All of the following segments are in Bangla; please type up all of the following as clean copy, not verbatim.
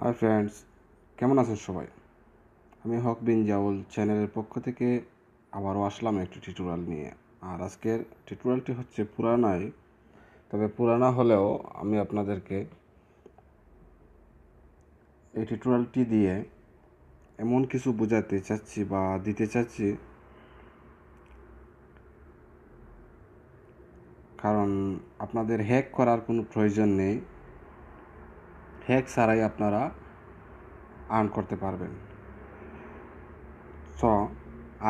হাই ফ্রেন্ডস, কেমন আছেন সবাই? আমি হক বিন জাউল চ্যানেলের পক্ষ থেকে আবারও আসলাম একটি টিউটোরিয়াল নিয়ে। আর আজকের টিউটোরিয়ালটি হচ্ছে পুরানাই, তবে পুরানা হলেও আমি আপনাদেরকে এই টিউটোরিয়ালটি দিয়ে এমন কিছু বোঝাতে চাচ্ছি বা দিতে চাচ্ছি, কারণ আপনাদের হ্যাক করার কোনো প্রয়োজন নেই। হ্যাক ছাড়াই আপনারা আর্ন করতে পারবেন। সো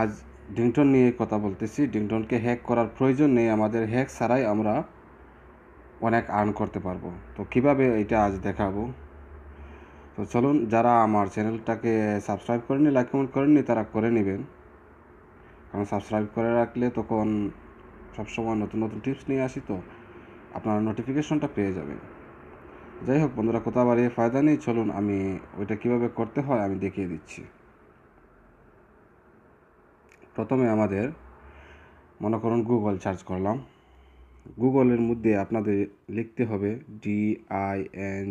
আজ ডিংটন নিয়ে কথা বলতেছি। ডিংটনকে হ্যাক করার প্রয়োজন নেই, আমাদের হ্যাক ছাড়াই আমরা অনেক আর্ন করতে পারবো। তো কিভাবে এটা আজ দেখাবো। তো চলুন, যারা আমার চ্যানেলটাকে সাবস্ক্রাইব করেনি, লাইক কমেন্ট করেননি, তারা করে নেবেন। কারণ সাবস্ক্রাইব করে রাখলে তখন সবসময় নতুন নতুন টিপস নিয়ে আসি, তো আপনারা নোটিফিকেশনটা পেয়ে যাবেন। যাই হোক বন্ধুরা, কথা বাড়িয়ে ফায়দা নেই, চলুন আমি ওইটা কিভাবে করতে হয় আমি দেখিয়ে দিচ্ছি। প্রথমে আমাদের মনে করুন গুগল সার্চ করলাম। গুগলের মধ্যে আপনাদের লিখতে হবে DINGTON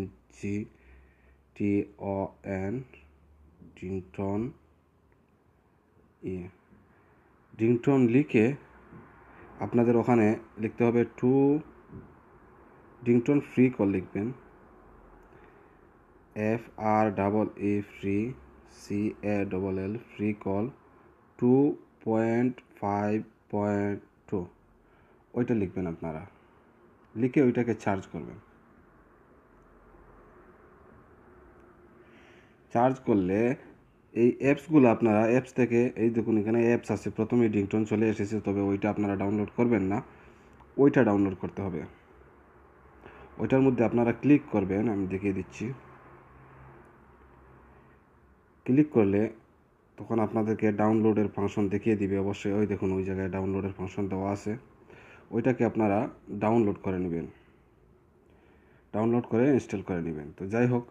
ডিংটন ডিংটন লিখে আপনাদের ওখানে লিখতে হবে টু ডিংটন ফ্রি কল লিখবেন, FREE free CALL free call 2.5.2 ওইটা লিখবেন আপনারা। লিখে ওইটাকে চার্জ করবেন। চার্জ করলে এই অ্যাপসগুলো আপনারা অ্যাপস থেকে, এই দেখুন এখানে অ্যাপস আছে, প্রথমে ডিংটন চলে এসেছে, তবে ওইটা আপনারা ডাউনলোড করবেন না, ওইটা ডাউনলোড করতে হবে। ওইটার মধ্যে আপনারা ক্লিক করবেন, আমি দেখিয়ে দিচ্ছি। ক্লিক করলে তখন আপনাদেরকে ডাউনলোডের ফাংশন দেখিয়ে দিবে অবশ্যই। ওই দেখুন ওই জায়গায় ডাউনলোডের ফাংশন দেওয়া আছে, ওইটাকে আপনারা ডাউনলোড করে নেবেন, ডাউনলোড করে ইনস্টল করে নেবেন। তো যাই হোক,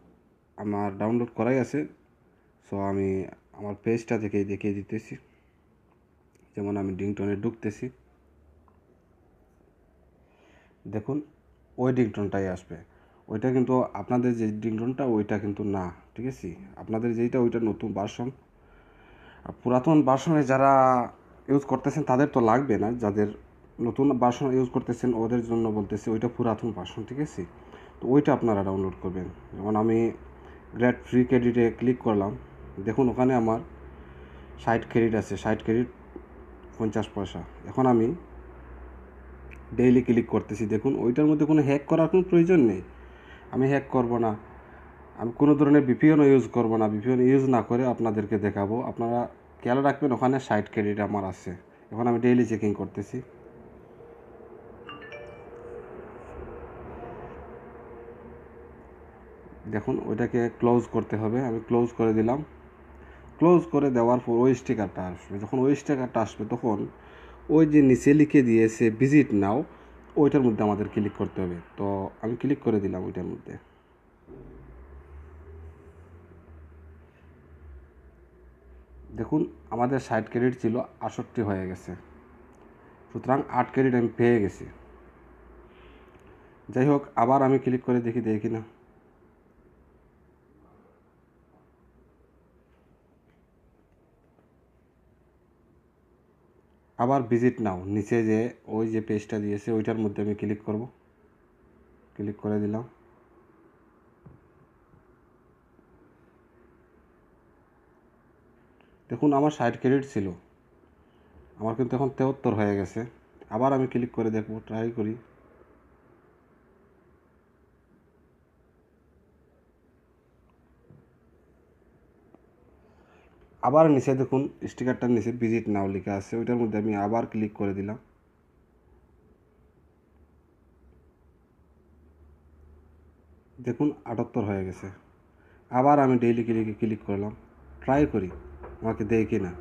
আমার ডাউনলোড করাই আছে। সো আমি আমার পেজটা থেকে দেখিয়ে দিতেছি। যেমন আমি ডিংটনে ঢুকতেছি, দেখুন ওই ডিংটনটাই আসবে। ওইটা কিন্তু আপনাদের যে ডিংটনটা ওইটা কিন্তু না, ঠিক আছে? আপনাদের যেইটা ওইটা নতুন ভার্সন। আর পুরাতন ভার্সনে যারা ইউজ করতেছেন তাদের তো লাগবে না, যাদের নতুন ভার্সন ইউজ করতেছেন ওদের জন্য বলতেছি, ওইটা পুরাতন ভার্সন, ঠিক আছে? তো ওইটা আপনারা ডাউনলোড করবেন। যেমন আমি গ্রেট ফ্রি ক্রেডিটে ক্লিক করলাম, দেখুন ওখানে আমার 60 ক্রেডিট আছে, 60 ক্রেডিট 50 পয়সা। এখন আমি ডেইলি ক্লিক করতেছি, দেখুন ওইটার মধ্যে কোনো হ্যাক করার কোনো প্রয়োজন নেই। আমি হ্যাক করব না, আমি কোনো ধরনের ভিপিএনও ইউজ করব না। ভিপিএন ইউজ না করে আপনাদেরকে দেখাবো। আপনারা খেয়াল রাখবেন ওখানে 60 ক্রেডিট আমার আছে। এখন আমি ডেইলি চেকিং করতেছি, দেখুন ওইটাকে ক্লোজ করতে হবে। আমি ক্লোজ করে দিলাম। ক্লোজ করে দেওয়ার পর ওই স্টিকারটা আসবে। যখন ওই স্টিকারটা আসবে তখন ওই যে নিচে লিখে দিয়েছে ভিজিট নাও, ওইটার মধ্যে আমাদের ক্লিক করতে হবে। তো আমি ক্লিক করে দিলাম ওইটার মধ্যে। দেখুন আমাদের 60 ক্রেডিট ছিল, 68 হয়ে গেছে, সুতরাং 8 ক্রেডিট আমি পেয়ে গেছি। যাই হোক, আবার আমি ক্লিক করে দেখি না। আবার ভিজিট নাও, নিচে যে ওই যে পেজটা দিয়েছে ওইটার মধ্যে আমি ক্লিক করব। ক্লিক করে দিলাম। দেখুন আমার 60 ক্রেডিট ছিল, আমার কিন্তু এখন 73 হয়ে গেছে। আবার আমি ক্লিক করে দেখব, ট্রাই করি। আবার নিচে দেখুন স্টিকারটার নিচে ভিজিট নাও লেখা আছে, ওইটার মধ্যে আমি আবার ক্লিক করে দিলাম। দেখুন 78 হয়ে গেছে। আবার আমি ডেইলি ক্লিক করলাম, ট্রাই করি আমাকে দেয় কি না।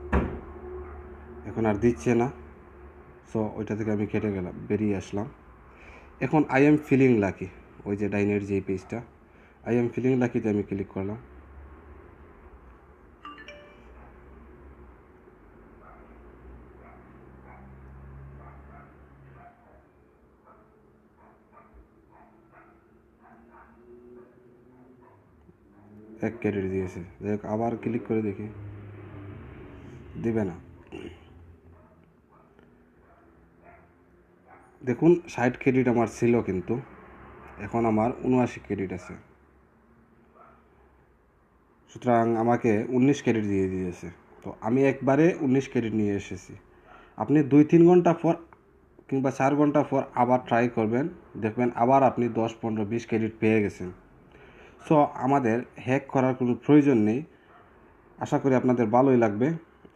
এখন আর দিচ্ছে না। সো ওইটা থেকে আমি কেটে গেলাম, বেরিয়ে আসলাম। এখন আই এম ফিলিং লাকি, ওই যে ডাইনের যে পেজটা, আই এম ফিলিং লাকিতে আমি ক্লিক করলাম। 1 ক্রেডিট দিয়েছে। যাই হোক, আবার ক্লিক করে দেখি, দিবে না। দেখুন 60 ক্রেডিট আমার ছিল, কিন্তু এখন আমার 79 ক্রেডিট আছে। সুতরাং আমাকে 19 ক্রেডিট দিয়ে দিয়েছে। তো আমি একবারে 19 ক্রেডিট নিয়ে এসেছি। আপনি 2-3 ঘন্টা পর কিংবা 4 ঘন্টা পর আবার ট্রাই করবেন, দেখবেন আবার আপনি 10, 15, 20 ক্রেডিট পেয়ে গেছেন। সো আমাদের হ্যাক করার কোনো প্রয়োজন নেই। আশা করি আপনাদের ভালোই লাগবে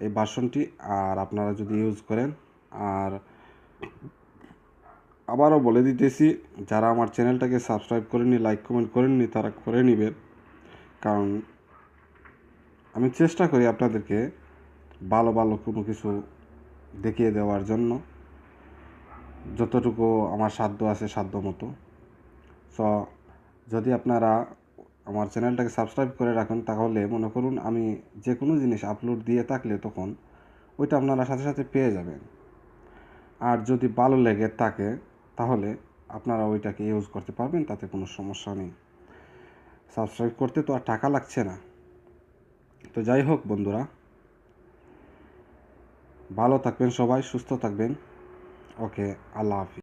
এই ভার্সনটি, আর আপনারা যদি ইউজ করেন। আর আবারও বলে দিতেছি, যারা আমার চ্যানেলটাকে সাবস্ক্রাইব করেননি, লাইক কমেন্ট করেননি, তারা করে নেবেন। কারণ আমি চেষ্টা করি আপনাদেরকে ভালো ভালো কোনো কিছু দেখিয়ে দেওয়ার জন্য, যতটুকু আমার সাধ্য আছে সাধ্য মতো। সো যদি আপনারা আমার চ্যানেলটাকে সাবস্ক্রাইব করে রাখেন, তাহলে মনে করুন আমি যে কোনো জিনিস আপলোড দিয়ে থাকলে তখন ওইটা আপনারা সাথে সাথে পেয়ে যাবেন। আর যদি ভালো লেগে থাকে তাহলে আপনারা ওইটাকে ইউজ করতে পারবেন, তাতে কোনো সমস্যা নেই। সাবস্ক্রাইব করতে তো আর টাকা লাগছে না। তো যাই হোক বন্ধুরা, ভালো থাকবেন সবাই, সুস্থ থাকবেন। ওকে, আল্লাহ হাফিজ।